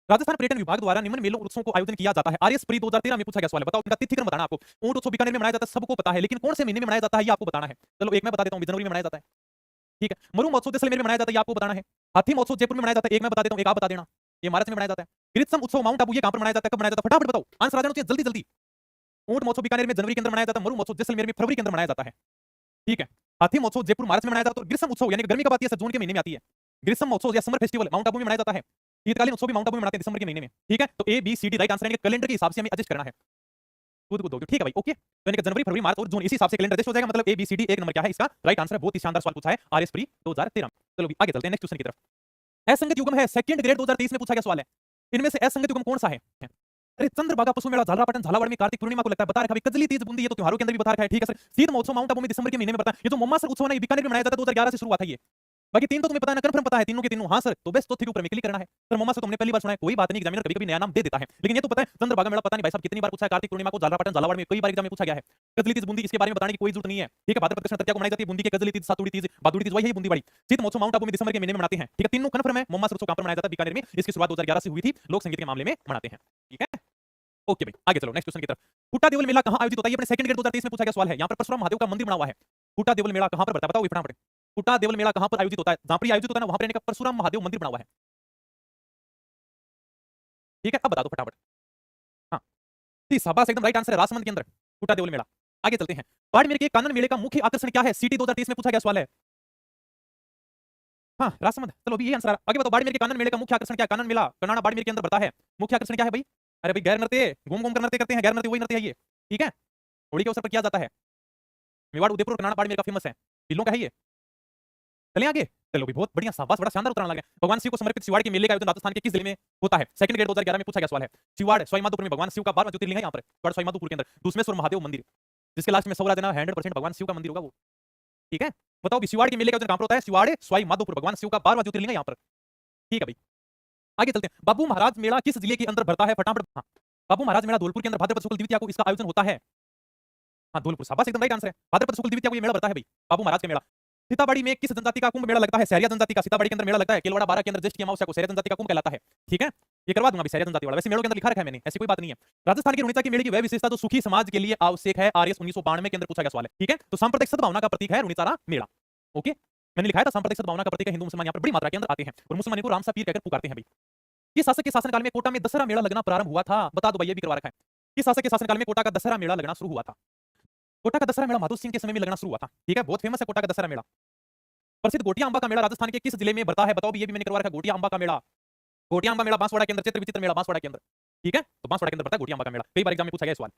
राजस्थान पर्यटन विभाग द्वारा निम्न मेलों और उत्सवों को आयोजन किया जाता है। आरएस प्री 2013 में पूछा गया सवाल है, बताओ इनका तिथिक्रम बताना आपको। ऊंट उत्सव बीकानेर में मनाया जाता है, सबको पता है, लेकिन कौन से महीने में मनाया जाता है ये आपको बताना है। चलो एक मैं बता देता हूँ, जनवरी में मनाया जाता है, ठीक है। मरु महोत्सव जैसलमेर में मनाया जाता है, ये आपको बताना है। हाथी महोत्सव जयपुर में मनाया जाता है, एक मैं बता देता हूँ, एक आप बता देना। ये मार्च में मनाया जाता है। ग्रीष्म उत्सव माउंट आबू ये कहां पर मनाया जाता है, कब मनाया जाता है, फटाफट बताओ, आंसर आ जाना चाहिए जल्दी जल्दी। ऊंट महोत्सव बीकानेर में जनवरी के अंदर मनाया जाता है, मरु महोत्सव जैसलमेर में फरवरी के अंदर मनाया जाता है, ठीक है। हाथी महोत्सव जयपुर मार्च में मनाया जाता है, और ग्रीष्म उत्सव यानी कि गर्मी कब आती है सर, जून के महीने में आती है। ग्रीष्म महोत्सव या समर फेस्टिवल माउंट आबू में मनाया जाता है। शीतकालीन उत्सव भी माउंट आबू में मनाते हैं दिसंबर के महीने में, ठीक है। तो A B C D right answer है, कैलेंडर के हिसाब से हमें एडजस्ट करना है, खुद को दो, ठीक है भाई, ओके। तो यानी कि जनवरी फरवरी मार्च और जून इसी हिसाब से कैलेंडर एडजस्ट हो जाएगा, मतलब ए बी सी डी एक नंबर क्या है इसका राइट आंसर है। बहुत ही शानदार सवाल पूछा है आरएस प्री 2013। चलो भी आगे चलते हैं नेक्स्ट क्वेश्चन की तरफ। असंगत युग्म है, सेकंड ग्रेड 2023 में पूछा गया सवाल है, इनमें से असंगत युग्म कौन सा है। अरे चंद्रभागा पशु मेला झालरापाटन झालावाड़ में कार्तिक पूर्णिमा को लगता है, बता रखा है। कजली तीज बूंदी ये तो त्योहारों के अंदर भी बता रखा है, ठीक है सर। शीत महोत्सव माउंट आबू में दिसंबर के महीने में पड़ता है। ये जो मोमासर उत्सव है ना, ये बीकानेर में मनाया जाता है, 2011 से शुरू हुआ था ये। बाकी तीन तो तुम्हें पता है ना, कंफर्म पता है तीनों के तीनों, हाँ सर। तो बेस्ट तो थ्री ऊपर में क्लिक करना है सर। मोमासर तो हमने पहली बार सुना है, कोई बात नहीं, एग्जामिनर कभी-कभी नया नाम दे देता है, लेकिन ये तो पता है चंद्रभागा मेला पता नहीं भाई साहब कितनी बार पूछा है। कार्तिक पूर्णिमा को झालरापाटन झालावाड़ में कई बार एग्जाम में पूछा गया है। कजली तीज बूंदी इसके बारे में बताने की कोई जरूरत नहीं है, ठीक है। भाद्रपद कृष्ण तृतीया को मनाई जाती है बूंदी के, कजली तीज सातुड़ी तीज भादुड़ी तीज वही है बूंदी बड़ी। शीत महोत्सव माउंट आबू में दिसंबर के महीने में मनाते हैं, ठीक है। तीनों कंफर्म है। मोमासर उत्सव कहां पर मनाया जाता है, बीकानेर में। इसकी शुरुआत 2011 से हुई थी, लोक संगीत के मामले में मनाते हैं, ठीक है। ओके भाई आगे चलो नेक्स्ट क्वेश्चन की तरफ। फूटा देवल मेला कहां आयोजित होता है, ये अपने सेकंड ग्रेड 2023 में पूछा गया सवाल है। यहां पर परशुराम महादेव का मंदिर बना हुआ है। फूटा देवल मेला कहां पर पड़ता है, बताओ फटाफट। फूटा देवल मेला कहां पर आयोजित होता है, जहां पर आयोजित होता है ना वहां पर यानी कि परशुराम महादेव मंदिर बना हुआ है, ठीक है। अब बता दो फटाफट। हाँ जी शाबाश, एकदम राइट आंसर है, राजसमंद के अंदर फूटा देवल मेला। आगे चलते हैं। बाड़मेर के कानन मेले का मुख्य आकर्षण क्या है, सिटी 2023 में पूछा गया सवाल है। हाँ राजसमंद, चलो अभी ये आंसर आगे बताओ। बाड़मेर के कानन मेले का मुख्य आकर्षण क्या है, कानन मेला कर्नाटक बाड़मेर के अंदर बढ़ता है। मुख्य आकर्षण क्या है भाई, अरे भाई गैर नृत्य, घूम घूम कर नृत्य करते हैं, गैर नृत्य वही नृत्य है ये, ठीक है। होली के अवसर पर किया जाता है। मेवाड़ उदयपुर और कर्नाटक बाड़मेर का फेमस है, बिल्लों का है ये। चलें आगे। चलो भी बहुत बढ़िया शाबाश, बड़ा शानदार उत्तर लगा। भगवान शिव को समर्पित शिवाड़ के मेले का आयोजन राजस्थान के किस जिले में होता है, सेकंड ग्रेड 2011 में पूछा गया सवाल है। शिवाड़ सवाईमाधोपुर में भगवान शिव का 12वां ज्योतिर्लिंग है, यहाँ पर शिवाड़ सवाईमाधोपुर के अंदर दूसमेश्वर महादेव मंदिर, जिसके लास्ट में सौ देना 100% भगवान शिव का मंदिर होगा वो, ठीक है। बताओ भी शिवाड़ के मेले का आयोजन कहां पर होता है, शिवाड़ सवाईमाधोपुर, भगवान शिव का 12वां ज्योतिर्लिंग है यहाँ पर, ठीक है भाई। आगे चलते हैं। बाबू महाराज मेला किस जिले के अंदर बढ़ता है, फटाफट। हाँ बाबू महाराज मेला धौलपुर के अंदर भाद्रपद शुक्ल द्वितीया को इसका आयोजन होता है। हाँ धौलपुर, शाबाश एकदम राइट आंसर है। भाद्रपद शुक्ल द्वितीया को ये मेला बढ़ता है भाई, बाबू महाराज का मेला। सीताबाड़ी में किस जनजाति का कुंभ मेला लगता है, सहरिया जनजाति का सीताबाड़ी के अंदर मेला लगता है। केलवाड़ा 12 के अंदर ज्येष्ठ की अमावस्या को सहरिया जनजाति का कुंभ कहलाता है, ठीक है। ये करवा दूंगा अभी सहरिया जनजाति वाला, वैसे मेलों के अंदर लिखा रखा है मैंने, ऐसी कोई बात नहीं है। राजस्थान की रुणिता के मेले की वह विशेषता जो सुखी समाज के लिए आवश्यक है, आरएस 1992 के अंदर पूछा गया सवाल है, ठीक है। तो सांप्रदायिक सद्भावना का प्रतीक है रुणितारा मेला, ओके। मैंने लिखा था सांप्रदायिक सद्भावना का प्रतीक है, हिंदू मुसलमान यहाँ पर बड़ी मात्रा के अंदर आते हैं, और मुसलमान को रामसा पीर कहकर पुकारते हैं भाई। किस शासक के शासनकाल में कोटा में दशहरा मेला लगना प्रारंभ हुआ था, बता दो भाई, ये भी करवा रखा है। किस शासक के शासनकाल में कोटा का दशहरा मेला लगना शुरू हुआ था। कोटा का दशहरा मेला माधो सिंह के समय में लगना शुरू हुआ था, ठीक है। बहुत फेमस है कोटा का दशहरा मेला। प्रसिद्ध गोटिया अंबा का मेला राजस्थान के किस जिले में बढ़ता है, बताओ भी, ये भी मैंने करवा रखा है। गोटिया अंबा का मेला, गोटिया अंबा मेला बांसवाड़ा के अंदर, चित्र विचित्र मेला बांसवाड़ा के अंदर, ठीक है। तो बांसवाड़ा के अंदर बढ़ता है गोटिया अंबा का मेला, कई बार एग्जाम में पूछा गया सवाल।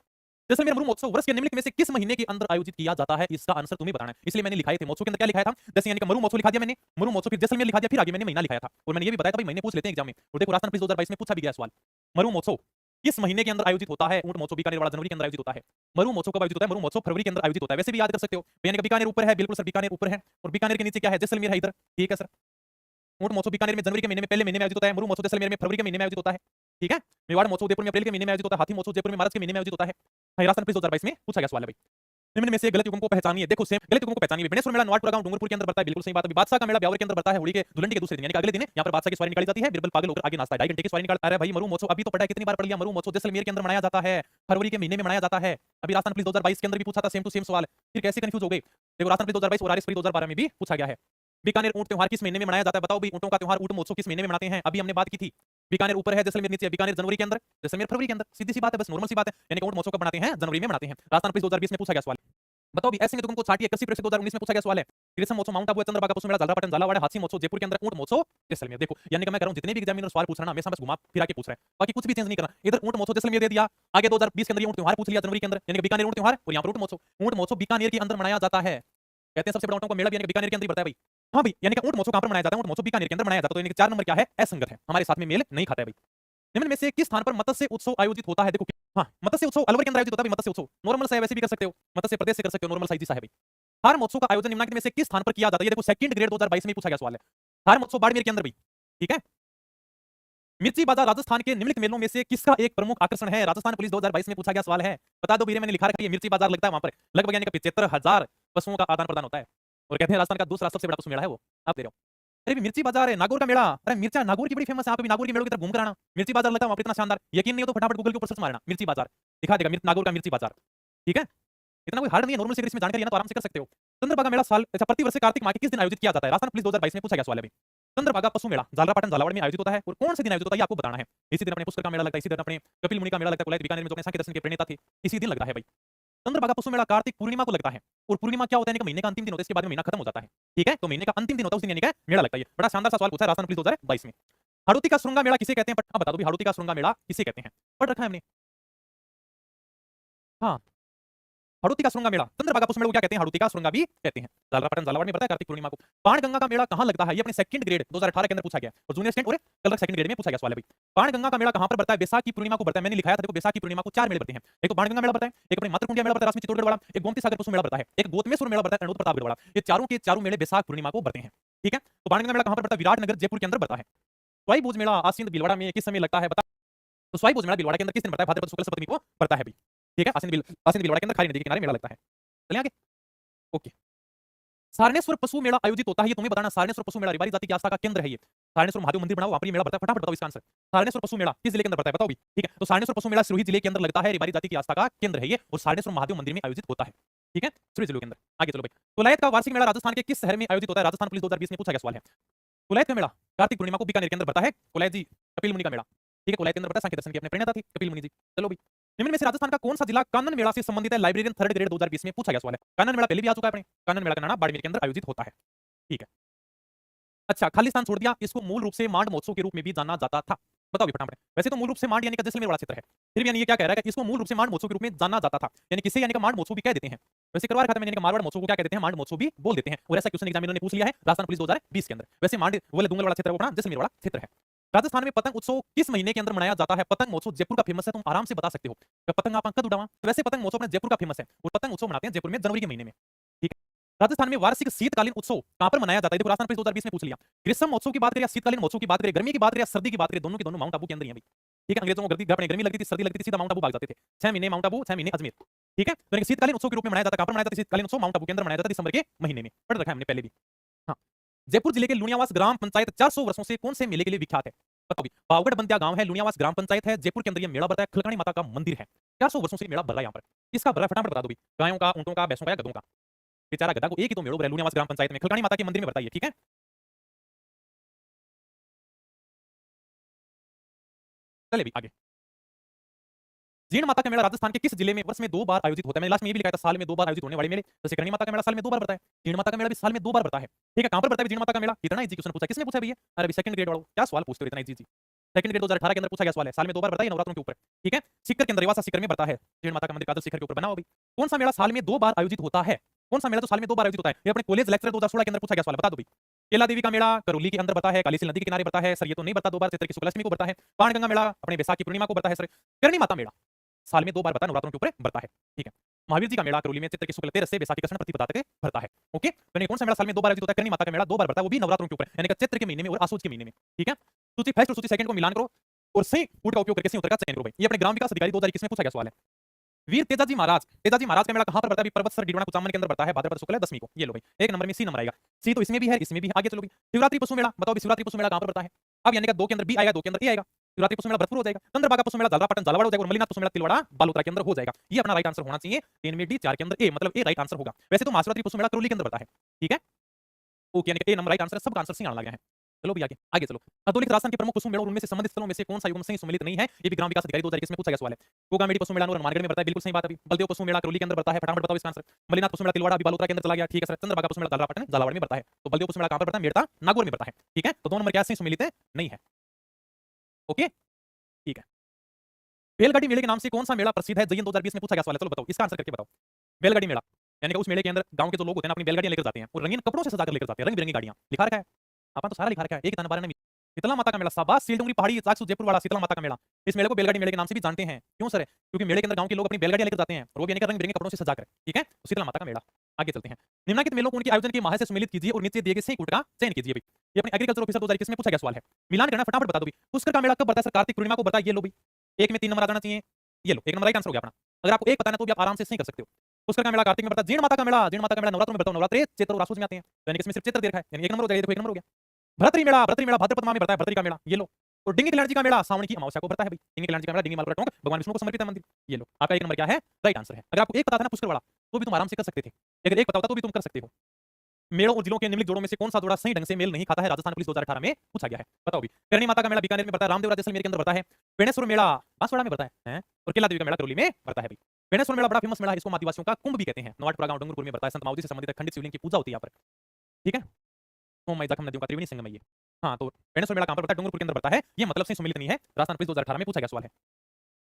जैसलमेर मरु महोत्सव वर्ष के निम्नलिखित में से किस महीने के अंदर आयोजित किया जाता है, इसका आंसर तुम्हें बताना है, इसलिए मैंने लिखाए थे। महोत्सव के अंदर क्या लिखाया था, जैसे यानी कि मरु महोत्सव लिखा दिया मैंने, मरु महोत्सव फिर जैसलमेर लिखा दिया, फिर आगे मैंने महीना लिखाया था, और मैंने ये भी बताया था भाई महीने पूछ लेते हैं एग्जाम में। और देखो राजस्थान क्विज 2022 में पूछा भी गया सवाल, मरु महोत्सव किस महीने के अंदर आयोजित होता है। ऊंट महोत्सव बीकानेर वाला जनवरी के अंदर आयोजित होता है। मरु महोत्सव कब आयोजित होता है, मरु महोत्सव फरवरी के अंदर आयोजित होता है, वैसे भी याद कर सकते हो। यानी कि बीकानेर ऊपर है, बिल्कुल सर बीकानेर ऊपर है, और बीकानेर के नीचे क्या है, जैसलमेर है इधर, ठीक है सर। ऊंट महोत्सव बीकानेर में जनवरी के महीने में पहले महीने में आयोजित होता है, मरु महोत्सव जैसलमेर में फरवरी के महीने में आयोजित होता है, ठीक है। मेवाड़ महोत्सव उदयपुर में अप्रैल के महीने में आयोजित होता है, हाथी महोत्सव जयपुर में मार्च के महीने में आयोजित होता है। राजस्थान क्विज 2022 में पूछा गया सवाल है भाई। निम्न में से गलत युग्म को पहचानिए, देखो सेम गलत युग्म को पहचानिए। गणेश्वर मेला नवाटपुरा गांव डूंगरपुर के अंदर बढ़ता है, बिल्कुल सही बात है। बादशाह का मेला ब्यावर के अंदर बढ़ता है, होली के धुलंडी के दूसरे दिन यानी कि अगले दिन यहां पर बादशाह की सवारी निकाली जाती है, बिरबल पागल होकर आगे नाचता है, 2.5 घंटे की सवारी निकालता है भाई। मरु महोत्सव अभी तो पढ़ा है, कितनी बार पढ़ लिया। मरु महोत्सव जैसलमेर के अंदर मनाया जाता है, फरवरी के महीने में मनाया जाता है। अभी राजस्थान पुलिस 2022 के अंदर भी पूछा था, सेम टू सेम सवाल, फिर कैसे कंफ्यूज हो गए। देखो राजस्थान पुलिस 2022 और आरएस प्री 2012 में भी पूछा गया है। बीकानेर ऊंट त्योहार किस महीने में मनाया जाता है, बताओ भी। ऊंटों का त्योहार ऊंट महोत्सव किस महीने में मनाते हैं, अभी हमने बात की थी। बीकानेर ऊपर है, जैसलमेर नीचे है। बीकानेर जनवरी के अंदर, जैसलमेर फरवरी के अंदर, सीधी सी बात है, बस नॉर्मल सी बात है। यानी कि ऊंट महोत्सव कब मनाते हैं, जनवरी में मनाते हैं। राजस्थान पुलिस 2020 में पूछा गया सवाल, बताओ भी। ऐसे तुमको छाटिए, कृषि परिषद 2019 में पूछा गया सवाल है। ग्रीष्म महोत्सव माउंट आबू है, चंद्रभागा पशु मेला झालरापाटन झालावाड़, हाथी महोत्सव जयपुर के अंदर, ऊंट महोत्सव जैसलमेर। देखो यानी कि मैं कह रहा हूं जितने भी एग्जामिनर सवाल पूछ रहा ना, हमेशा बस घुमा फिरा के पूछ रहा है, बाकी कुछ भी चेंज नहीं करना। इधर ऊंट महोत्सव जैसलमेर दे दिया, आगे 2020 के अंदर ऊंट त्योहार पूछ लिया जनवरी के अंदर, यानी कि बीकानेर ऊंट त्योहार, और यहां पर ऊंट महोत्सव। ऊंट महोत्सव बीकानेर के अंदर मनाया जाता है, कहते हैं सबसे बड़ा ऊंटों का मेला भी यानी कि बीकानेर के अंदर ही पड़ता है भाई। हाँ भाई, यानी कि ऊंट महोत्सव कहां पर मनाया जाता है, ऊंट महोत्सव बीकानेर के अंदर मनाया जाता है। तो यानी कि 4 नंबर क्या है, असंगत है, हमारे साथ में मेल नहीं खाता है भाई। निम्न में से किस स्थान पर मत्स्य उत्सव आयोजित होता है, देखो। हाँ मत्स्य उत्सव अलवर के अंदर आयोजित होता है भाई। मत्स्य उत्सव नॉर्मल सा है, वैसे भी कर सकते हो, मत्स्य प्रदेश से कर सकते हो, नॉर्मल साइज सा है भाई। हार महोत्सव का आयोजन निम्नलिखित में से किस स्थान पर किया जाता है, ये देखो सेकंड ग्रेड 2022 में पूछा गया सवाल है। हार महोत्सव बाड़मेर के अंदर भाई, ठीक है। मिर्ची बाजार राजस्थान के निम्नलिखित मेलों में से किसका एक प्रमुख आकर्षण है, राजस्थान पुलिस 2022 में पूछा गया सवाल है। बता दो भैया, मैंने लिखा रखा है मिर्ची बाजार लगता है वहां पर, लगभग यानी कि 75,000 पशुओं का आदान प्रदान होता है, और कहते हैं राजस्थान का दूसरा सबसे बड़ा पशु मेला है वो, आप दे रहे हो। अरे मिर्ची बाजार है, नागौर का मेला। अरे मिर्चा नागौर की बड़ी फेमस है, आप कभी नागौर के मेलों की तरफ घूम कर आना। मिर्ची बाजार लगता है वहां पर इतना शानदार, यकीन नहीं हो तो फटाफट गूगल के ऊपर सर्च मारना मिर्ची बाजार, दिखा देगा नागौर का मिर्ची बाजार। ठीक है, इतना कोई हार्ड नहीं है, नॉर्मल से अगर इसमें जानकारी है ना तो आराम से कर सकते हो। चंद्रभागा मेला साल अच्छा प्रति वर्ष कार्तिक माह के किस दिन आयोजित किया जाता है? राजस्थान पुलिस 2022 में पूछा गया सवाल है भाई। चंद्रभागा पशु मेला झालरापाटन झालावाड़ में आयोजित होता है और कौन से दिन आयोजित होता है ये आपको बताना है। इसी दिन अपने पुष्कर का मेला लगता है, इसी दिन अपने कपिल मुनि का मेला लगता है, कोलायत बीकानेर में जो अपने सांख्य दर्शन के प्रणेता थे, इसी दिन लगता है भाई। चंद्रभागा पशु मेला कार्तिक पूर्णिमा को लगता है और पूर्णिमा क्या होता है, महीने का अंतिम दिन होता है, इसके बाद में महीना खत्म हो जाता है। ठीक है, तो महीने का अंतिम दिन होता है, उस दिन यानी कि मेला लगता है। बड़ा शानदार सा सवाल पूछा है राजस्थान पुलिस 2022 में। हाड़ौती का श्रृंगा मेला किसे कहते हैं? बता दो भी, हाड़ौती का श्रृंगा मेला किसे कहते हैं? पढ़ रखा है हमने। हाँ, हाड़ौती का श्रृंगा मेला, चंद्रभागा पशु मेला को क्या कहते हैं? हाड़ौती का श्रृंगा भी कहते हैं। झालरापाटन झालावाड़ में पड़ता है कार्तिक पूर्णिमा को। बाणगंगा का मेला कहां लगता है? ये अपने सेकंड ग्रेड 2018 के अंदर पूछा गया और जूनियर स्टैंड और कल सेकंड ग्रेड में पूछा गया सवाल है भाई। बाणगंगा का मेला कहां पर पड़ता है? बैसाखी पूर्णिमा को पड़ता है। मैंने लिखाया था देखो, बैसाखी पूर्णिमा को 4 मेले पड़ते हैं। एक तो बाणगंगा मेला पड़ता है, एक अपने मातृकुंडिया मेला पड़ता है राजस्थान चित्तौड़गढ़ वाला, एक गोमती सागर पशु मेला पड़ता है, एक गोतमेश्वर मेला पड़ता है रणोद प्रतापगढ़ वाला। ये चारों के चारों मेले बैसाख पूर्णिमा को पड़ते हैं। ठीक है, तो बाणगंगा मेला कहां पर पड़ता है? विराटनगर जयपुर के अंदर पड़ता है। स्वाई भोज मेला आसीन भीलवाड़ा में किस समय लगता है? बता। तो स्वाई भोज मेला भीलवाड़ा के अंदर किस दिन पड़ता है? भाद्रपद शुक्ल सप्तमी को पड़ता है भाई। ठीक है, आसीन भीलवाड़ा के अंदर खारी नदी के किनारे मेला लगता है। चलिए आगे। ओके, सारनेश्वर पशु मेला आयोजित होता है, ये तुम्हें बताना। सारनेश्वर पशु मेला रिवारी जाति की आस्था का केंद्र है। ये सारनेश्वर महादेव मंदिर बना वहां पर ये मेला पड़ता है। फटाफट बताओ इसका आंसर। सारनेश्वर पशु मेला किस जिले के अंदर पड़ता है? बताओ भी। ठीक है, तो सारनेश्वर पशु मेला सिरोही जिले के अंदर लगता है, रिवारी जाति की आस्था का केंद्र है ये और सारनेश्वर महादेव मंदिर में आयोजित होता है। ठीक है, सिरोही जिले के अंदर। आगे चलो भाई। कुलायत का वार्षिक मेला राजस्थान के किस शहर में आयोजित होता है? राजस्थान पुलिस 2020 में पूछा गया सवाल है। कुलायत का मेला कार्तिक पूर्णिमा को बीकानेर के अंदर पड़ता है। कुलायत जी कपिल मुनि का मेला। ठीक है, कुलायत के अंदर पड़ता है, सांख्य दर्शन के अपने प्रणेता थे कपिल मुनि जी। चलो भाई, निम्न में से राजस्थान का कौन सा जिला कानन मेला से संबंधित है? लाइब्रेरियन थर्ड ग्रेड 2020 में पूछा गया सवाल है। कानन मेला पहले भी आ चुका है अपने। कानन मेला का नाना बाड़मेर के अंदर आयोजित होता है। ठीक है, अच्छा खालिस्तान छोड़ दिया, इसको मूल रूप से मांड महोत्सव के रूप में भी जाना जाता था। बताओ भी फटाफट। वैसे तो मूल रूप से मांड यानी कि जैसलमेर वाला क्षेत्र है, फिर भी यानी ये क्या कह रहा है कि इसको मूल रूप से मांड महोत्सव के रूप में जाना जाता था, यानी किसे यानी कि मांड महोत्सव भी कह देते हैं। वैसे करवा रखा था मैंने कि मारवाड़ महोत्सव को क्या कहते हैं? मांड महोत्सव भी बोल देते हैं और ऐसा क्वेश्चन एग्जामिनर ने पूछ लिया है राजस्थान पुलिस 2020 के अंदर। वैसे मांड वो दुंगल वाला क्षेत्र है, वो अपना जैसलमेर वाला क्षेत्र है। राजस्थान में पतंग उत्सव किस महीने के अंदर मनाया जाता है? पतंग महोत्सव जयपुर का फेमस है, तुम आराम से बता सकते हो। पतंग आप कद उड़ावा? वैसे पतंग महोत्सव अपने जयपुर का फेमस है और पतंग उत्सव मनाते हैं जयपुर में जनवरी के महीने में। ठीक है, राजस्थान में वार्षिक शीतकालीन उत्सव कहां पर मनाया जाता है? देखो राजस्थान पुलिस 2020 में पूछ लिया। ग्रीष्म महोत्सव की बात करें या शीतकालीन महोत्सव की बात करें, गर्मी की बात करें या सर्दी की बात करें, दोनों के दोनों माउंट आबू के अंदर ही है भाई। ठीक है, अंग्रेजों को गर्मी लगती थी, सर्दी लगती थी, सीधा माउंट आबू भाग जाते थे। 6 महीने माउंट आबू, 6 महीने अजमेर। ठीक है, तो शीतकालीन उत्सव के रूप में मनाया जाता है। कहां पर मनाया जाता है शीतकालीन उत्सव? माउंट आबू के अंदर मनाया जाता है, दिसंबर के महीने में। पढ़ रखा है हमने पहले भी। हाँ, जयपुर जिले के लुणियावास ग्राम पंचायत 400 वर्षों से कौन से मेले के लिए विख्यात है? बताओ। पावगढ़ बंतिया गांव है, लुणियावास ग्राम पंचायत है, जयपुर के अंदर ये मेला बढ़ता है, खलकाणी माता का मंदिर है। 400 वर्षों से मेला बढ़ रहा है यहाँ पर। किसका बढ़ रहा है फटाफट बता दो भी। गायों का, ऊंटों का, भैंसों का या गधों का? बेचारा गधा को एक ही तो मेलो बढ़ रहा है लुणियावास ग्राम पंचायत में, खलकाणी माता के मंदिर में बढ़ता है। ठीक है, चले भी आगे। जीण माता का मेला राजस्थान के किस जिले में वर्ष में 2 बार आयोजित होता है? मैंने लास्ट में ये भी लिखा था साल में 2 बार आयोजित होने वाले मेले। जैसे करणी माता का मेला साल में 2 बार बढ़ता है, जीण माता का मेला भी साल में 2 बार बढ़ता है। ठीक है, कहां पर बढ़ता है जीण माता का मेला? इतना इजी क्वेश्चन पूछा, किसने पूछा भैया? अरे अभी सेकंड ग्रेड वालों, क्या सवाल पूछते हो इतना इजी? सेकंड ग्रेड 2018 के अंदर पूछा गया सवाल है। साल में 2 बार बढ़ता है नवरात्रों के ऊपर। ठीक है, सीकर के अंदर रेवासा सीकर में बढ़ता है, जीण माता का मंदिर कादर शिखर के ऊपर बना हुआ भी। कौन सा मेला साल में 2 बार आयोजित होता है? कौन सा मेला तो साल में 2 बार आयोजित होता है? ये अपने कॉलेज लेक्चर 2016 के अंदर पूछा गया सवाल, बता दो भी। केला देवी का मेला करौली के अंदर बढ़ता है, कालीसिल नदी के किनारे बढ़ता है सर, ये तो नहीं बढ़ता 2 बार, चैत्र की शुक्लाष्टमी को बढ़ता है। बाणगंगा मेला अपने बैसाखी पूर्णिमा को बढ़ता है सर। करणी माता मेला साल में 2 बार बढ़ता है, नवरात्रों के ऊपर बढ़ता है। ठीक है, महावीर जी का मेला करौली में चैत्र की शुक्ल 13 से बैसाखी कृष्ण प्रतिपदा तक बढ़ता है। ओके, तो कौन सा मेला साल में 2 बार आयोजित होता है? करणी माता का मेला 2 बार बढ़ता है, वो भी नवरात्रों के ऊपर, यानी कि चैत्र के महीने में और आसोज के महीने में। ठीक है, सूची फर्स्ट और सूची सेकंड को मिलान करो और सही फूट का उपयोग करके सही उत्तर का चयन करो भाई। ये अपने ग्राम विकास अधिकारी 2021 में पूछा गया सवाल है। वीर तेजाजी महाराज का मेला कहां पर बढ़ता है? पर्वत सर डिडवाना कुचामन के अंदर बढ़ता है, भाद्रपद शुक्ल 10वीं को। ये लो भाई, एक नंबर में सी नंबर आएगा। सी तो इसमें भी है, इसमें भी। आगे चलो भाई, शिवरात्रि पशु मेला बताओ भी, शिवरात्रि पशु मेला कहां पर बढ़ता है? अब यानी कि 2 के अंदर बी आएगा, 2 के अंदर ए आएगा। शिवरात्रि पशु मेला भरतपुर हो जाएगा। चंद्रभागा पशु मेला झालरापाटन झालावाड़ हो जाएगा और मलिनाथ पशु मेला तिलवाड़ा बालोतरा के अंदर हो जाएगा। ये अपना राइट आंसर होना चाहिए। 3 में डी, 4 के अंदर ए, मतलब ए राइट आंसर होगा। वैसे तो महाशिवरात्रि पशु मेला करौली के अंदर बढ़ता है। ठीक है, ओके, यानी कि ए नंबर राइट आंसर है, सबका आंसर सी आने लगा है। चलो भी आगे आगे चलो। अधोलिक राजस्थान के प्रमुख पशु मेलों उनमें से संबंधित स्थलों में से कौन सा युग्म सही सम्मिलित नहीं है? ये भी ग्राम विकास अधिकारी 2021 में पूछा गया सवाल है। कोगामेडी पशु मेला हनुमानगढ़ में बढ़ता है, बिल्कुल सही बात है। अभी बलदेव पशु मेला करौली के अंदर बढ़ता है, फटाफट बताओ इसका आंसर। मलिनाथ पशु मेला तिलवाड़ा अभी बालोतरा के अंदर चला गया। ठीक है सर, चंद्रभागा पशु मेला झालरापाटन झालावाड़ में बढ़ता है। तो बलदेव पशु मेला कहां पर बढ़ता है? मेड़ता नागौर में बढ़ता है। ठीक है, तो 2 नंबर क्या सही सम्मिलित है? नहीं है। ओके, ठीक है। बैलगाड़ी मेले के नाम से कौन सा मेला प्रसिद्ध है? जयंत 2020 में पूछा गया सवाल है। चलो बताओ, इसका आंसर करके बताओ। बैलगाड़ी मेला यानी कि उस मेले के अंदर गांव के जो लोग होते हैं अपनी बैलगाड़ियां लेकर जाते हैं और रंगीन कपड़ों से सजाकर लेकर जाते हैं, रंग बिरंगी गाड़ियां। लिखा रखा है, अपन तो सारा लिखा रखा है। एक बारे में शीतला माता का मेला, शाबाश। सीलडुंगरी पहाड़ी जागसू जयपुर वाला शीतला माता का मेला, इस मेले को बैलगाड़ी मेले के नाम से भी जानते हैं। क्यों सर? क्योंकि मेले के अंदर गांव के लोग अपनी बैलगाड़ियां लेकर जाते हैं और वो भी यानी कि रंग बिरंगे कपड़ों से सजाकर। ठीक है, तो शीतला माता का मेला। आगे चलते हैं। निम्नलिखित मेलों को उनके आयोजन के माह से सम्मिलित कीजिए और नीचे दिए गए सही कूट का चयन कीजिए भाई। ये अपने एग्रीकल्चर ऑफिसर 2021 में पूछा गया सवाल है। मिलान करना, फटाफट बता दो भाई। पुष्कर का मेला कब बढ़ता है सर? कार्तिक पूर्णिमा को बढ़ता है। ये लो भाई, एक में 3 नंबर आ जाना चाहिए। ये लो, एक नंबर राइट आंसर हो गया अपना। अगर आपको एक पता है तो भी आप आराम से सही कर सकते हो। पुष्कर का मेला कार्तिक में बढ़ता है। जीण माता का मेला नवरात्र में बढ़ता है। नवरात्रि चैत्र और आसुज में आते हैं, यानी कि इसमें सिर्फ चैत्र दे रखा है, यानी 1 नंबर हो जाएगा। देखो 1 नंबर हो गया। भरतरी मेला भाद्रपद माह में बढ़ता है, भरतरी का मेला ये लो। और डिंगी कल्याण जी का मेला सावन की अमावस्या को बढ़ता है भाई। डिंगी कल्याण जी का मेला डिंगी मालपुरा टोंक भगवान विष्णु को समर्पित है मंदिर, ये लो। आपका एक नंबर क्या है? राइट आंसर है। अगर आपको एक पता था ना पुष्कर वाला तो भी तुम आराम से कर सकते थे, अगर एक पता होता तो भी तुम कर सकते हो। मेलों और जिलों के निम्नलिखित जोड़ों में से कौन सा जोड़ा सही ढंग से मेल नहीं खाता है? राजस्थान पुलिस 2018 में पूछा गया है, बताओ भी। करणी माता का मेला बीकानेर में बढ़ता है, रामदेवरा जैसलमेर के अंदर बढ़ता है, पेड़ेश्वर मेला बांसवाड़ा में बढ़ता है और केला देवी का मेला करौली में बढ़ता है भाई। पेड़ेश्वर मेला बड़ा फेमस मेला है, इसको आदिवासियों का कुंभ भी कहते हैं। नवाटपुरा गांव डूंगरपुर में बढ़ता है, संत माऊजी से संबंधित खंडित शिवलिंग की पूजा होती है यहाँ पर, ठीक है। सोम जखम नदियों का त्रिवेणी संगम है ये। हाँ, तो पेड़ेश्वर मेला कहां पर बढ़ता है? डूंगरपुर के अंदर बढ़ता है, ये मतलब से सुमिलित नहीं है। राजस्थान पुलिस 2018 में पूछा गया सवाल है।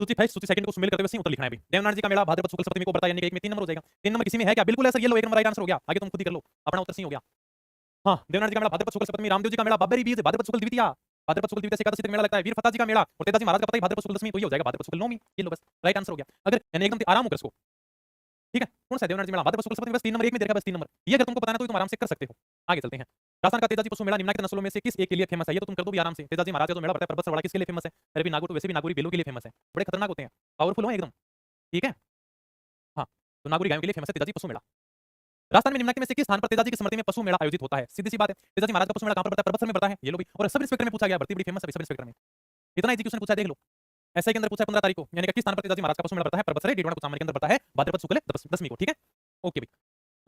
सूची फर्स्ट सूची सेकंड को सुमेल करते हुए सही उत्तर लिखना है भाई। देवनाथ जी का मेला भाद्रपद शुक्ल सप्तमी को बढ़ता है, यानी कि एक में 3 नंबर हो जाएगा। 3 नंबर किसी में है क्या? बिल्कुल है सर, ये लो 1 नंबर राइट आंसर हो गया। आगे तुम खुद ही कर लो, अपना उत्तर सही हो गया। हाँ, देवनाथ जी का मेला भाद्रपद शुक्ल सप्तमी, रामदेव जी का मेला बाबरी बीज, भाद्रपद शुक्ल द्वितीया, भाद्रपद शुक्ल द्वितीया से एकादशी तक मेला लगता है। वीर फता जी का मेला और तेजाजी महाराज का पता ही भाद्रपद शुक्ल दशमी, तो ये हो जाएगा भाद्रपद शुक्ल नवमी, ये लो बस राइट आंसर हो गया। अगर यानी एकदम आराम होकर इसको, ठीक है। कौन सा देवनाथ जी मेला भाद्रपद शुक्ल सप्तमी, बस 3 नंबर, एक में देखा बस 3 नंबर। ये अगर तुमको पता है तो तुम आराम से कर सकते हो। आगे चलते हैं। राजस्थान का तेजाजी पशु मेला निम्नलिखित नस्लों में से किस एक के लिए फेमस है? ये तो तुम कर दो भी आराम से। तेजाजी महाराज का तो मेला पड़ता है पर्वत सरवाड़ा, किसके लिए फेमस है? अरे भी नागौर तो वैसे भी नागौरी बेलों के लिए फेमस है, बड़े खतरनाक होते हैं, पावरफुल हो एकदम, ठीक है। हाँ, तो नागौरी गायों के लिए फेमस है तेजाजी पशु मेला। राजस्थान में निम्नलिखित में से किस स्थान पर तेजाजी की स्मृति में पशु मेला आयोजित होता है? सीधी सी बात है, तेजाजी महाराज का पशु मेला कहां पर पड़ता है? पर्वतसर में पड़ता है, ये लो भी। और सब इंस्पेक्टर में पूछा गया, भर्ती बड़ी फेमस है सब इंस्पेक्टर में। इतना इजी क्वेश्चन पूछा है, देख लो। एसआई के अंदर पूछा है 15 तारीख को, यानी कि किस स्थान पर तेजाजी महाराज का पशु मेला पड़ता है? पर्वतसर डीडवाना को सामने के अंदर पड़ता है, भाद्रपद शुक्ल दशमी को, ठीक है। ओके भाई।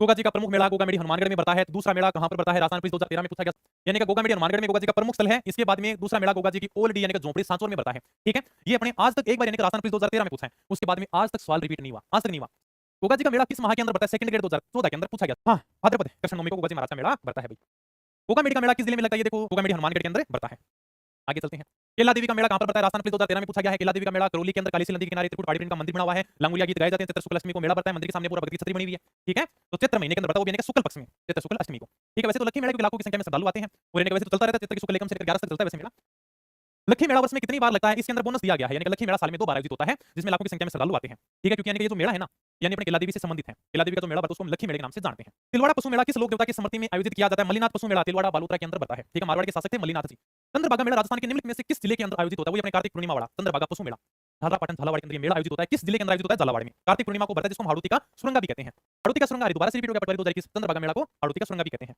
गोगा जी का प्रमुख मेला गोगा मेडी हनुमानगढ़ में बढ़ता है, दूसरा मेला कहां पर बढ़ता है? राजस्थान पुलिस 2013 में पूछा गया, यानी कि गोगा मेडी हनुमानगढ़ में गोगा जी का प्रमुख स्थल है। इसके बाद में दूसरा मेला गोगा जी की ओल्डी यानी कि झोपड़ी सांचौर में बढ़ता है, ठीक है। ये अपने आज तक एक बार यानी कि राजस्थान पुलिस 2013 में पूछा है, उसके बाद में आज तक सवाल रिपीट नहीं हुआ, आज तक नहीं हुआ। गोगा जी का मेला किस माह के अंदर बढ़ता है? सेकंड ग्रेड 2014 के अंदर पूछा गया। हाँ, भाद्रपद कृष्ण नवमी को गोगा जी महाराज का मेला बढ़ता है भाई। गोगा मेडी का मेला किस जिले में लगता है? ये देखो, गोगा मेडी हनुमानगढ़ के अंदर बढ़ता है। आगे चलते हैं। केला देवी का मेला कहां पर बढ़ता है? राजस्थान पुलिस 2013 में पूछा गया है। केला देवी का मेला करौली के अंदर कालीसी नदी के किनारे त्रिकुट पहाड़ी पर इनका मंदिर बना हुआ है, लांगुलिया गीत गाए जाते हैं। चैत्र शुक्ल अष्टमी को मेला बढ़ता है, मंदिर के सामने पूरा भक्ति की छतरी बनी हुई है, ठीक है। तो चैत्र महीने के अंदर बढ़ता है, वो भी यानी कि शुक्ल पक्ष में, चैत्र शुक्ल अष्टमी को, ठीक है। वैसे तो लक्की मेले के लाखों की संख्या में श्रद्धालु आते हैं और यानी कि वैसे तो चलता रहता है, चैत्र की शुक्ल एकम से लेकर 11 तक चलता है वैसे मेला। लक्की मेला वर्ष में कितनी बार लगता है? इसके अंदर बोनस दिया गया है, यानी कि लक्की मेला साल में 2 बार आयोजित होता है, जिसमें लाखों की संख्या में श्रद्धालु आते हैं, ठीक है। क्योंकि यानी कि ये जो मेला है ना, यानी अपने केला देवी से संबंधित है। केला देवी का जो मेला बढ़ता है उसको हम लक्की मेले के नाम से जानते हैं। तिलवाड़ा पशु मेला किस लोक देवता की स्मृति में आयोजित किया जाता है? मल्लिनाथ पशु मेला तिलवाड़ा बालोतरा के अंदर बढ़ता है, ठीक है। मारवाड़ के शासक थे मल्लिनाथ जी। चंद्रभागा मेला राजस्थान के निम्नलिखित में से किस जिले के अंदर आयोजित होता है? वो अपने कार्तिक पूर्णिमा वाला चंद्रभागा पशु मेला झालरापाटन झालावाड़ के अंदर ये मेला आयोजित होता है। किस जिले के अंदर आयोजित होता है? झालावाड़ में। कार्तिक पूर्णिमा को बढ़ता है, जिसको हम हाड़ौती का सुरंगा भी कहते हैं। हाड़ौती का सुरंगा दोबारा से रिपीट हो गया, पटवारी 2021 चंद्रभागा मेला को हाड़ौती का सुरंगा भी कहते हैं।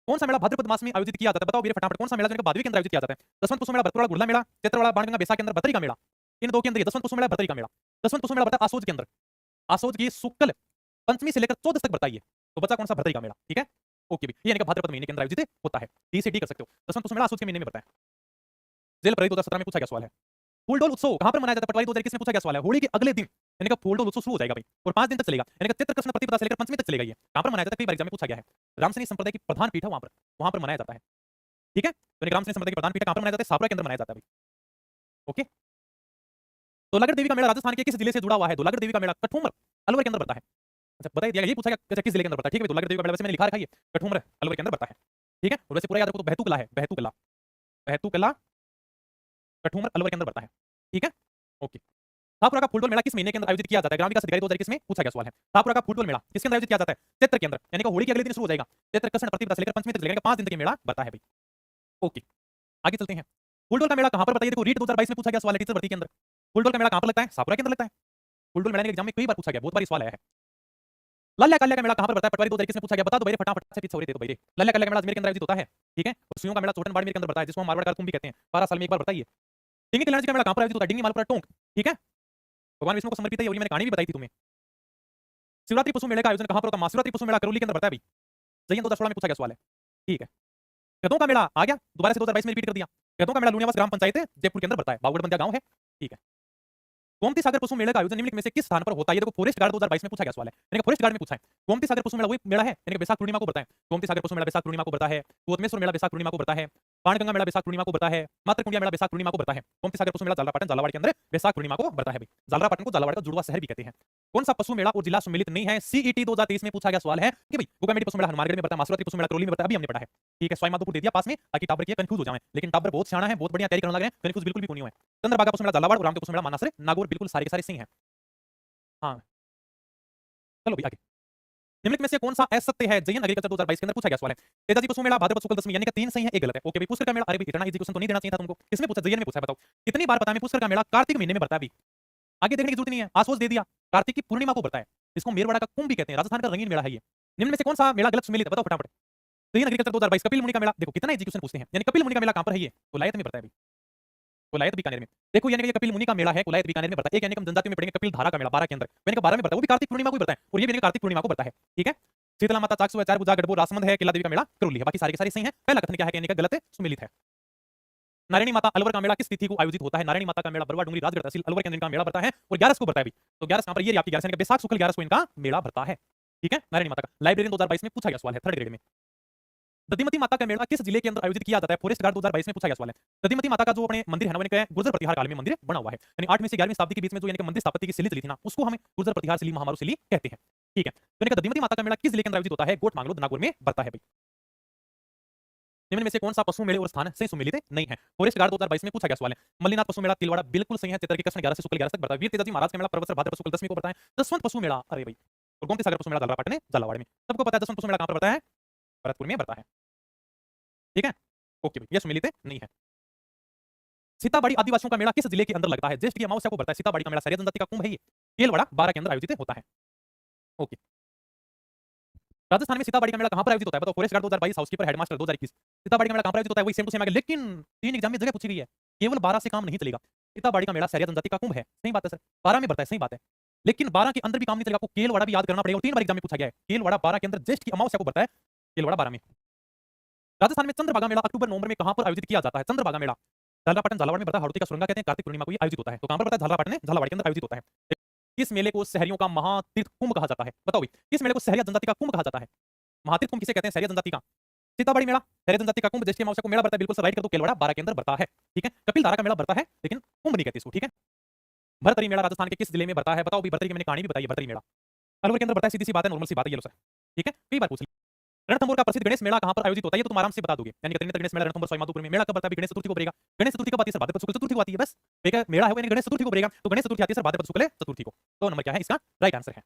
कौन सा मेला भाद्रपद मास में आयोजित किया जाता है? बताओ वीर फटाफट, कौन सा मेला जो भादवी के अंदर आयोजित किया जाता है? दसवंत पशु मेला भरतवाड़ा गुड़ला मेला, चैत्रवाड़ा बाणगंगा बैसाख के अंदर भतरी का मेला, इन दो के अंदर दसवंत पशु मेला भतरी का मेला। दसवंत पशु मेला बढ़ता है आसोज के अंदर, आसोज की शुक्ल पंचमी से लेकर 14 तक बढ़ता है ये, तो बचा कौन सा? भरतरी का मेला, ठीक है। ओके भी, ये यानी कि भाद्रपद महीने के अंदर आयोजित होता है, डी से डी कर सकते हो। दसवंत पशु मेला आसोज के महीने में बढ़ता है। जेल प्रहरी 2017 में पूछा गया सवाल है। फूलडोल उत्सव कहां पर मनाया जाता है? पटवारी 2021 में पूछा गया सवाल है। होली के अगले दिन यानी कि फूलडोल उत्सव शुरू हो जाएगा भाई और 5 दिन तक चलेगा, यानी कि चैत्र कृष्ण प्रतिपदा से लेकर पंचमी तक चलेगा। ये कहां पर मनाया जाता है? कई बार एग्जाम में पूछा गया है। रामसैनी संप्रदाय की प्रधान पीठ है वहां पर मनाया जाता है, ठीक है। तो रामसैनी संप्रदाय की प्रधान पीठ कहां पर मनाया जाता है? सापुरा के अंदर मनाया जाता है भाई, ओके। धौलागढ़ देवी का मेला राजस्थान के किस जिले से जुड़ा हुआ है? धौलागढ़ देवी का मेला कठूमर अलवर के अंदर बढ़ता है। अच्छा बता दिया, यही पूछा गया अच्छा किस जिले के अंदर बढ़ता है, ठीक है। धौलागढ़ देवी का मेला वैसे मैंने लिखा रखा है, कठूमर अलवर के अंदर बढ़ता है, ठीक है। और वैसे पूरा याद रखो तो बहतू कला है, बहतू कला कठूमर अलवर के अंदर बढ़ता है, ठीक है। ओके। थापुरा का फूलडोल मेला किस महीने के अंदर आयोजित किया जाता है? ग्राम विकास अधिकारी 2021 में पूछा गया सवाल है। थापुरा का फूलडोल मेला किसके अंदर आयोजित किया जाता है? चैत्र के अंदर, यानी कि होली के अगले दिन शुरू हो जाएगा। चैत्र कृष्ण प्रतिपदा से लेकर पंचमी तक चलेगा, 5 दिन तक ये मेला बढ़ता है भाई, ओके। आगे चलते हैं। फूलडोल का मेला कहां पर? बताइए, देखो रीट 2022 में पूछा गया सवाल है टीचर भर्ती के अंदर। फूलडोल का मेला कहां पर लगता है? सापुरा के अंदर लगता है। फूलडोल मेला के एग्जाम में कई बार पूछा गया, बहुत बार सवाल आया है। लल्ला काल्या का मेला कहां पर बढ़ता है? पटवारी 2021 में पूछा गया, बता दो भाई फटाफट से पीछे हो रहे थे तो भाई। लल्ला काल्या का मेला अजमेर के अंदर आयोजित होता है, ठीक है। और सुइयों का मेला चोटन बाड़मेर के अंदर बढ़ता है, जिसको हम मारवाड़ का कुंभ भी कहते हैं, 12 साल में एक बार बढ़ता है ये। डिंगी कल्याण जी का मेला कहां पर आयोजित होता है? डिंगी मालपुरा टोंक, ठीक है। भगवान विष्णु को समर्पित है, ये मैंने कहानी भी बताई थी तुम्हें। शिवरात्रि पशु मेले का आयोजन कहां पर होता है? महाशिवरात्रि पशु मेला करौली के अंदर बढ़ता है भाई। जयंत 2016 में पूछा गया सवाल है, ठीक है। गधों का मेला आ गया, दोबारा से 2022 में रिपीट कर दिया। गधों का मेला लुनियावास ग्राम पंचायत जयपुर के अंदर बढ़ता है, बागुड़ बंदिया गांव है, ठीक है। गोमती सागर पशु मेले का आयोजन निम्नलिखित में से किस स्थान पर होता है? ये देखो फॉरेस्ट गार्ड 2022 में पूछा गया सवाल है, यानी कि फॉरेस्ट गार्ड में पूछा है। गोमती सागर पशु मेला वही मेला है, यानी कि बैसाख पूर्णिमा को बढ़ता है। गोमती सागर पशु मेला बैसाख पूर्णिमा को बढ़ता है। कोतमेश्वर मेला बैसाख पूर्णिमा को बढ़ता है। बाणगंगा मेला बैसाख पूर्णिमा को बढ़ता है। मातृकुंडिया मेला बैसाख पूर्णिमा को बढ़ता है। गोमती सागर पशु मेला झालरापाटन झालावाड़ के अंदर बैसाख पूर्णिमा को बढ़ता है भाई। झालरापाटन को झालावाड़ का जुड़वा शहर भी कहते हैं। कौन सा पशु मेला और जिला सम्मिलित नहीं है? सीईटी 2023 में पूछा गया सवाल है कि भाई गोगामेडी पशु मेला हनुमानगढ़ में बढ़ता है, मासुराती पशु मेला करौली में बढ़ता है, अभी हमने पढ़ा है, ठीक है। सवाई माधोपुर दे दिया पास में ताकि टाबर के कंफ्यूज हो जाए, लेकिन टाबर बहुत सियाना है, बहुत बढ़िया तैयारी करने लग रहे हैं, कंफ्यूज बिल्कुल भी क्यों नहीं हुए। चंद्रभागा पशु मेला झालावाड़ और राम के पशु मेला मानसरे नागौर बिल्कुल सारे के सारे सही हैं। हाँ, चलो भी आगे। निम्नलिखित में से कौन सा असत्य है? जयन एग्रीकल्चर 2022 के अंदर पूछा गया सवाल है। तेजाजी पशु मेला भाद्रपद शुक्ल दशमी, यानी कि 3 सही है, एक गलत है, ओके भाई। पुष्कर का मेला, अरे भाई इतना इजी क्वेश्चन तो नहीं देना चाहिए था तुमको। किसमें पूछा? जयन में पूछा है, बताओ कितनी बार पता है? पुष्कर का मेला कार्तिक महीने में बढ़ता है अभी, आगे देखने की जरूरत नहीं है, आसोज दे दिया, कार्तिक की पूर्णिमा को बढ़ता है, इसको मेरवाड़ा का कुंभ भी कहते हैं, राजस्थान का रंगीन मेला है ये। निम्न में से कौन सा मेला गलत सम्मिलित है? बताओ फटाफट। ग्रीन एग्रीकल्चर 2022 कपिल मुनि का मेला, देखो कितना एजुकेशन पूछते हैं, यानी कपिल मुनि का मेला कहां पर है? ये कोलायत में पड़ता है भाई, कोलायत बीकानेर में। देखो यानी कि ये कपिल मुनि का मेला है, कोलायत बीकानेर में पड़ता है। एक यानी कि हम जनजाति में पढ़ेंगे कपिल धारा का मेला 12 के अंदर, यानी कि 12 में पड़ता है, वो भी कार्तिक पूर्णिमा को ही पड़ता है, और ये भी यानी कि कार्तिक पूर्णिमा को पड़ता है, ठीक है। शीतला माता, चाकसू, चार भुजा, गढ़बो, रासमंद है, किला देवी का मेला करौली है, बाकी सारे के सारे सही हैं। पहला कथन क्या है कि यानी कि गलत है, सुमेलित है। नारायणी माता अलवर का मेला किस तिथि को आयोजित होता है? नारायणी माता का मेला बरवा डूंगरी राजगढ़ तहसील अलवर के अंदर इनका मेला बढ़ता है, और 11 को बढ़ता है भी। तो 11 कहां पर? ये आपकी 11 यानी कि बैसाख शुक्ल 11 को इनका मेला बढ़ता है, ठीक है। नारायणी माता का लाइब्रेरियन 2022 में पूछा गया सवाल है, थर्ड ग्रेड में। दधिमती माता का मेला किस जिले के अंदर आयोजित किया जाता है? फॉरेस्ट गार्ड 2022 में पूछा गया सवाल है। दधिमती माता का जो अपने मंदिर है ना, वो गुर्जर प्रतिहार काल में मंदिर बना हुआ है, यानी 8वीं से 11वीं शताब्दी के बीच में जो यानी कि मंदिर स्थापत्य की शैली चली थी ना, उसको हमें गुर्जर प्रतिहार शैली, महामारू शैली कहते हैं, ठीक है। तो यानी कि दधिमती माता का मेला किस जिले के अंदर आयोजित होता है? गोट मांगलो नागौर में बढ़ता है भाई। निम्न में से कौन सा पशु मेले और स्थान सही सुमेलित नहीं है? फॉरेस्ट गार्ड 2022 में पूछा गया सवाल है। मल्लीनाथ पशु मेला तिलवाड़ा बिल्कुल सही है, चित्र के कृष्ण 11 से शुक्ल 11 तक बढ़ता है। वीर तेजाजी महाराज का मेला परवसर भाद्रपद शुक्ल 10वीं को बढ़ता है। जसवंत पशु मेला, अरे भाई, और गोमती सागर पशु मेला झालरापाटन झालावाड़ में, सबको पता है जसवंत पशु मेला कहां पर बढ़ता है? भरतपुर में बढ़ता है, ठीक है। ओके भाई, ये सुमेलित नहीं है। सीताबाड़ी आदिवासियों का मेला किस जिले के अंदर लगता है? ज्येष्ठ की अमावस्या को बढ़ता है सीताबाड़ी का मेला, सरिया जनजाति का कुंभ है ये, केलवाड़ा 12 के अंदर आयोजित होता है, ओके। राजस्थान में सीताबाड़ी का मेला कहां पर आयोजित होता है? बताओ। Forest guard 2022 housekeeper headmaster 2021। Sitabari का मेला कहां पर आयोजित होता है? वही सेम टू सेम आगे, लेकिन 3 एग्जाम में जगह पूछी गई है, केवल 12 से काम नहीं चलेगा। सीताबाड़ी का मेला सरिया जनजाति का कुंभ है, सही बात है सर, 12 में बढ़ता है, सही बात है, लेकिन 12 के अंदर भी काम नहीं चलेगा, आपको केलवाड़ा भी याद करना पड़ेगा, और 3 बार एग्जाम में पूछा गया है। केलवाड़ा 12 के अंदर ज्येष्ठ की अमावस्या को बढ़ता है, केलवाड़ा 12 में। राजस्थान में चंद्रभागा मेला अक्टूबर नवंबर में कहां पर आयोजित किया जाता है? चंद्रभागा मेला झालरापाटन झालावाड़ में बढ़ता है, हाड़ौती का सुरंगा कहते हैं, कार्तिक पूर्णिमा को ये आयोजित होता है। तो कहां पर बढ़ता है? झालरापाटन झालावाड़ के अंदर आयोजित होता है। किस मेले को शहरियों का महातीर्थ कुंभ कहा जाता है? बताओ भाई, किस मेले को शहरिया जनजाति का कुंभ कहा जाता है? महातीर्थ कुंभ किसे कहते हैं? शहरिया जनजाति का। सीताबाड़ी मेला शहरिया जनजाति का कुंभ, ज्येष्ठ अमावस्या को मेला बढ़ता है, बिल्कुल सर राइट कर दो, केलवाड़ा 12 के अंदर बढ़ता है, ठीक है। कपिल धारा का मेला बढ़ता है, लेकिन कुंभ नहीं कहते इसको, ठीक है। भरतरी मेला राजस्थान के किस जिले में बढ़ता है? बताओ भाई, भरतरी की मैंने कहानी भी बताई है, भरतरी मेला अलवर के अंदर बढ़ता है, सीधी सी बात है, नॉर्मल सी बात है, ये लो सर, ठीक है, कई बार पूछ लिया। रणथंभौर का प्रसिद्ध गणेश मेला कहां पर आयोजित होता है? ये तो तुम आराम से बता दोगे, यानी कि त्रिनेत्र गणेश मेला रणथंभौर सवाईमाधोपुर में। मेला कब बढ़ता है? गणेश चतुर्थी को बढ़ेगा। गणेश चतुर्थी कब आती है सर? भाद्रपद शुक्ल चतुर्थी को आती है, बस एक मेला है वो, यानी गणेश चतुर्थी को बढ़ेगा, तो गणेश चतुर्थी आती है सर भाद्रपद शुक्ल चतुर्थी को। तो नंबर क्या है इसका? राइट आंसर है।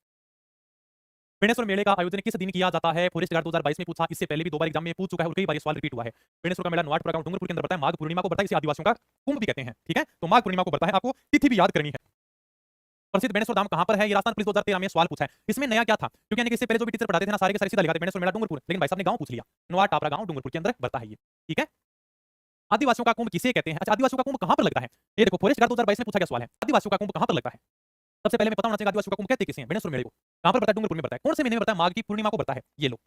बेणेश्वर मेले का आयोजन किस दिन किया जाता है? फॉरेस्ट गार्ड 2022 में पूछा, इससे पहले भी 2 बार एग्जाम में पूछ चुका है, और कई बार ये सवाल रिपीट हुआ है। बेणेश्वर का मेला नवाटपुरा गांव डूंगरपुर के अंदर बढ़ता है, माघ पूर्णिमा को बढ़ता है, इसे आदिवासियों का कुंभ भी कहते हैं, ठीक है। तो माघ पूर्णिमा को बढ़ता है, आपको तिथि भी याद करनी है। प्रसिद्ध बेणेश्वर धाम कहां पर है? ये राजस्थान पुलिस 2013 में सवाल पूछा है। इसमें नया क्या था? क्योंकि यानी कि इससे पहले जो भी टीचर पढ़ाते थे ना, सारे के सारे सीधा लिखाते बेणेश्वर मेला डूंगरपुर, लेकिन भाई साहब ने गांव पूछ लिया, नवाट टापरा गांव डूंगरपुर के अंदर बढ़ता है ये, ठीक है। आदिवासियों का कुंभ किसे कहते हैं? अच्छा, आदिवासियों का कुंभ कहां पर लगता है? ये देखो, फॉरेस्ट गार्ड 2022 में पूछा गया सवाल है, आदिवासियों का कुंभ कहां पर लगता है? सबसे पहले मैं पता होना चाहिए आदिवासियों का कुंभ कहते किसे हैं? बेणेश्वर मेले को। कहां पर बढ़ता है? डूंगरपुर में बढ़ता है। कौन से महीने में बढ़ता है? माघ की पूर्णिमा को बढ़ता है, ये लो।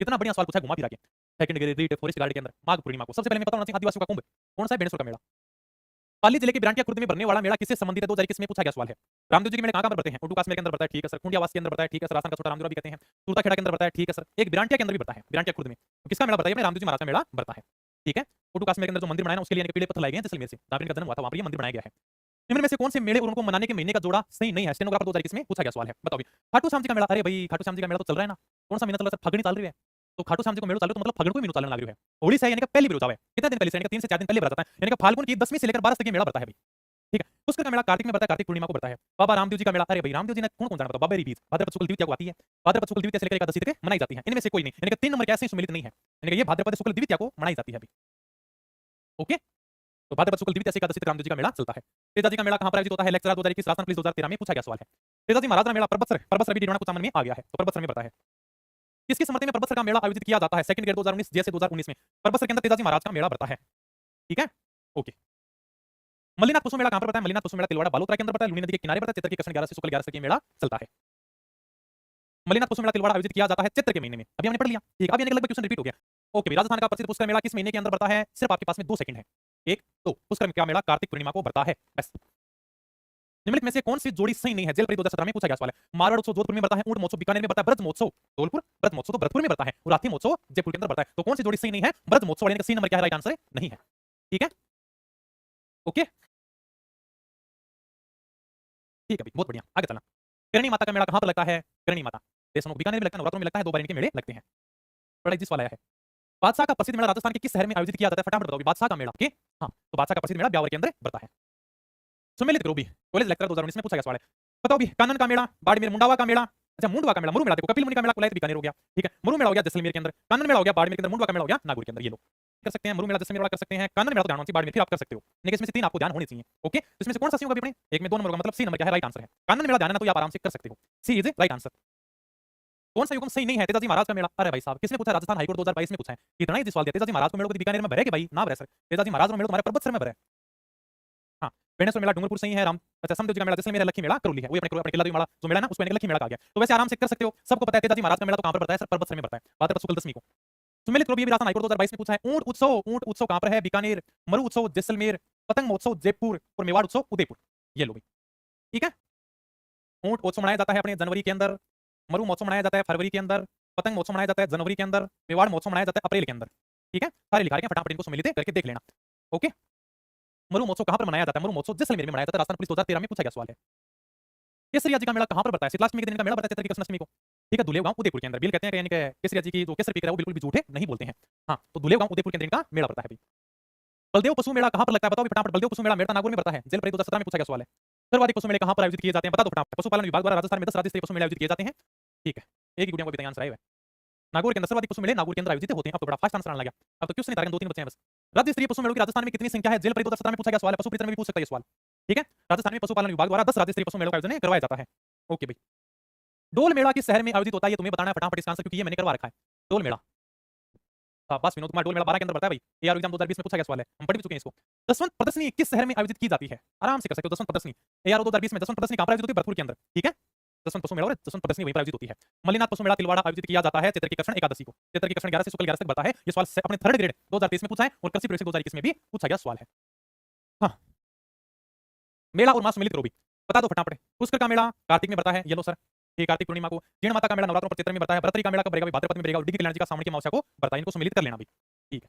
कितना बढ़िया सवाल पूछा है, घुमा फिरा के। Second grade REET forest guard के अंदर माघ पूर्णिमा को, सबसे पहले मैं पता होना चाहिए आदिवासियों का कुंभ कौन सा है? बेणेश्वर का मेला। पाली जिले के बिरांटिया खुर्द में बनने वाला मेला किससे संबंधित है? 2021 में पूछा गया सवाल है। रामदेव जी के मेले कहां पर बढ़ते हैं? उर्दू काश्मीर के अंदर बढ़ता है, ठीक है सर। कुंडियावास के अंदर बढ़ता है, ठीक है सर। राजस्थान का छोटा रामदेवरा भी कहते हैं। तुरता खेड़ा के अंदर बढ़ता है, ठीक है सर। एक बिरांटिया के अंदर भी बढ़ता है, बिरांटिया खुर्द में। तो किसका मेला बढ़ता है? रामदेव जी महाराज का मेला बढ़ता है, ठीक है। उर्दू काश्मीर के अंदर जो मंदिर बनाया ना, उसके लिए पीले पत्थर लगाए गए हैं, जैसलमेर से जहां इनका जन्म हुआ था, वहां पर ये मंदिर बनाया गया है। निम्न में से कौन से मेले और उनको मनाने के महीने का जोड़ा सही नहीं है? स्टेनोग्राफर 2021 में पूछा गया सवाल है, बताओ भी। खाटू श्याम जी का मेला, अरे भाई खाटू श्याम जी का मेला तो चल रहा है ना, कौन सा महीना चल रहा है सर? फगड़ी चल रही है, तो खाटू श्याम जी को मेलो चालू, तो मतलब फगड़ को भी चालन लग रही है। होली से यानी कि पहली बिरुजा है, कितने दिन पहले से? यानी कि 3 से 4 दिन पहले बढ़ता है, यानी कि फाल्गुन की 10वीं से लेकर 12 तक ये मेला बढ़ता है भाई, ठीक है। पुष्कर का मेला कार्तिक में बढ़ता है, कार्तिक पूर्णिमा को बढ़ता है। बाबा रामदेव जी का मेला, अरे भाई रामदेव जी ने कौन कौन जाना, बताओ। बाबा बीज भाद्रपद शुक्ल द्वितीया को आती है, भाद्रपद शुक्ल द्वितीया से लेकर एकादशी तक मनाई जाती है, इनमें से कोई नहीं, यानी कि 3 नंबर कैसे सम्मिलित नहीं है, यानी कि ये भाद्रपद शुक्ल द्वितीया को मनाई जाती है अभी, ओके। तो भाद्रपद शुक्ल द्वितीया से एकादशी तक रामदेव जी का मेला चलता है। तेजाजी का मेला कहां पर आयोजित होता है? लेक्चरर 2021 राजस्थान पुलिस 2013 में पूछा गया सवाल है। तेजाजी महाराज का मेला परबतसर भी डिडवाना कुछ में आ गया है, तो परबतसर में बढ़ता है। किसकी स्मृति में परबतसर का मेला आयोजित किया जाता है? सेकंड ग्रेड 2019 जैसे 2019 में परबतसर के अंदर तेजाजी महाराज का मेला बढ़ता है, ठीक है, ओके। मल्लीनाथ पशु मेला कहां पर बढ़ता है? मल्लीनाथ पशु मेला तिलवाड़ा बालोतरा के अंदर बढ़ता है, लूनी नदी के किनारे बढ़ता है, चित्र की कृष्ण 11 से शुक्ल 11 तक ये मेला चलता है। मल्लीनाथ पशु मेला तिलवाड़ा आयोजित किया जाता है चैत्र के महीने में, अभी हमने पढ़ लिया, ठीक है। अब यानी कि लगभग क्वेश्चन रिपीट हो गया, ओके। राजस्थान का प्रसिद्ध पुष्कर मेला किस महीने के अंदर बढ़ता है? सिर्फ आपके पास में 2 सेकंड है, 1 2। पुष्कर का मेला कार्तिक पूर्णिमा को बढ़ता है, बस। निम्नलिखित में से कौन सी जोड़ी सही नहीं है? जेलपरी 2017 में पूछा गया सवाल है। मारवाड़ उत्सव जोधपुर में बढ़ता है, ऊंट महोत्सव बीकानेर में बढ़ता है, ब्रज महोत्सव धौलपुर, ब्रज महोत्सव तो भरतपुर में बढ़ता है, और हाथी महोत्सव जयपुर के अंदर बढ़ता है। तो कौन सी जोड़ी सही नहीं है? ब्रज महोत्सव वाले का सी नंबर क्या है? राइट आंसर नहीं है, ठीक है, ओके, ठीक है भाई, बहुत बढ़िया, आगे चलना। करणी माता का मेला कहां पर लगता है? करणी माता देशमुख बीकानेर में लगता है, नवरात्रों में लगता है, 2 बार इनके मेले लगते हैं। बड़ा इजी सवाल आया है। बादशाह का प्रसिद्ध मेला राजस्थान के किस शहर में आयोजित किया जाता है? फटाफट बताओ। बादशाह का मेला, ओके, हां, तो बादशाह का प्रसिद्ध मेला ब्यावर के अंदर बढ़ता है। सुमेलित करो भी, कॉलेज लेक्चर 2019 में पूछा गया सवाल है। बताओ भी, कानन का मेला, बाड़मेर मुंडावा का मेला, अच्छा मुंडवा का मेला, मुरु मेला देखो, कपिल मुनि का मेला कोलायत बीकानेर हो गया, ठीक है। मुरु मेला हो गया जैसलमेर के अंदर, कानन मेला हो गया बाड़मेर के अंदर, मुंडवा का मेला हो गया नागौर के अंदर, ये लोग कर सकते हैं। मुरु मेला जैसलमेर वाला कर सकते हैं, कानन मेला तो ध्यान होना चाहिए, बाड़मेर फिर आप कर सकते हो, लेकिन इसमें से 3 आपको ध्यान होने चाहिए, ओके। इसमें से कौन सा सी होगा भी अपने? एक में 2 नंबर होगा, मतलब सी नंबर क्या है? राइट आंसर है। कानन मेला ध्यान है ना, तो आप आराम से कर सकते हो, सी इज राइट आंसर। कौन सा युगम सही नहीं है? तेजाजी महाराज का मेला। अरे भाई साहब, किसने पूछा? राजस्थान हाईकोर्ट 2022 में पूछा है। कितना ही सवाल दिया, तेजाजी महाराज को मेलो बीकानेर में भरे के भाई ना भरे सर। तेजाजी महाराज मेलो तुम्हारे पर्वत सर में भरे। हाँ, बेणेश्वर मेला डूंगरपुर सही है। राम अच्छा समदेव जी का मेला जैसलमेर लखी मेला करौली है। वही अपने किला देवी मेला जो मेला ना उसको लखी मेला कहा गया। तो वैसे आराम से कर सकते हो, सबको पता है तेजाजी महाराज का मेला तो कहां पर पड़ता है सर? पर्वत सर में पड़ता है। बात है शुक्ल दशमी को। सुमेलित करौली भी राजस्थान हाईकोर्ट 2022 में पूछा है। ऊंट उत्सव कहां पर है? बीकानेर। मरु उत्सव जैसलमेर। पतंग महोत्सव जयपुर और मेवाड़ उत्सव उदयपुर। ये लो भाई, ठीक है। ऊंट उत्सव मनाया जाता है अपने जनवरी के अंदर। मरु महोत्सव मनाया जाता है फरवरी के अंदर। पतंग महोत्सव मनाया जाता है जनवरी के अंदर। मेवाड़ महोत्सव मनाया जाता है अप्रैल के अंदर। ठीक है, सारे लिखा रखे हैं, फटाफट इनको सम्मिलित करके देख लेना। ओके, मरु महोत्सव कहां पर मनाया जाता है? मरु महोत्सव जैसलमेर में मनाया जाता है। राजस्थान पुलिस 2013 में पूछा गया सवाल है। केसरिया जी का मेला कहां पर पड़ता है? शीतलाष्टमी के दिन का मेला पड़ता है, चैत्र की कृष्णाष्टमी को। ठीक है, दुलेव गांव उदयपुर के अंदर। बिल कहते हैं कि यानी कि केसरिया जी की जो केसर पीकर है वो बिल्कुल भी झूठे नहीं बोलते हैं। हाँ, तो दुलेव गांव उदयपुर के अंदर इनका मेला पड़ता है भाई। बलदेव पशु मेला कहां पर लगता है? बताओ फटाफट। बलदेव पशु मेला मेड़ता नागौर में पड़ता है। जेल परी 2017 में पूछा गया सवाल है। सर्वाधिक पशु मेले कहां पर आयोजित किए जाते हैं? बता दो फटाफट। पशुपालन विभाग द्वारा राजस्थान में 10 राज्य स्तरीय पशु मेले आयोजित किए जाते हैं। ठीक है, एक ही गुड़िया को भी आंसर आया है। नागौर के अंदर सर्वाधिक पशु मेले नागौर के अंदर आयोजित होते हैं। अब तो बड़ा फास्ट आंसर आने लगा। अब तो क्वेश्चन नहीं, 2-3 बचे हैं बस। राज्य स्तरीय पशु मेलों की राजस्थान में कितनी संख्या है? जेल परी 2017 में पूछा गया सवाल है। पशु परिचरण में भी पूछ सकता है ये सवाल। ठीक है, राजस्थान में पशुपालन विभाग द्वारा 10 राज्य स्तरीय पशु मेलों का आयोजन करवाया जाता है। ओके भाई, डोल मेला किस शहर में आयोजित होता है? ये तुम्हें बताना है फटाफट इसका आंसर, क्योंकि ये मैंने करवा रखा है। डोल मेला, बस विनोद कुमार, डोल मेला 12 के अंदर पड़ता है भाई। एआर एग्जाम 2020 में पूछा गया सवाल है, हम पढ़ भी चुके हैं इसको। दसवंत प्रदर्शनी किस शहर में आयोजित की जाती है? आराम से कर सकते हो। दसवंत प्रदर्शनी एआर 2020 में दसवंत प्रदर्शनी कहां पर आयोजित होती है? भरतपुर के अंदर। ठीक है, दसवंत पशु मेला और दसवंत प्रदर्शनी वहीं पर आयोजित होती है। मल्लीनाथ पशु मेला तिलवाड़ा आयोजित किया जाता है चैत्र की कृष्ण एकादशी को। चैत्र की कृष्ण 11 से शुक्ल 11 तक बढ़ता है। ये सवाल अपने थर्ड ग्रेड 2023 में पूछा है और कृषि प्रवेश 2021 में भी पूछा गया सवाल है। हाँ, मेला और मास सम्मिलित करो भी, बता दो फटाफट। पुष्कर का मेला कार्तिक में बढ़ता है। येलो सर, ठीक, कार्तिक पूर्णिमा को। जीर्ण माता का मेला नवरात्रों पर चैत्र में बढ़ता है। भरतरी का मेला कब बढ़ेगा? भाद्रपद में बढ़ेगा। और डिग्री कल्याण जी का सावण की अमावस्या को बढ़ता है। इनको सम्मिलित कर लेना भी, ठीक है।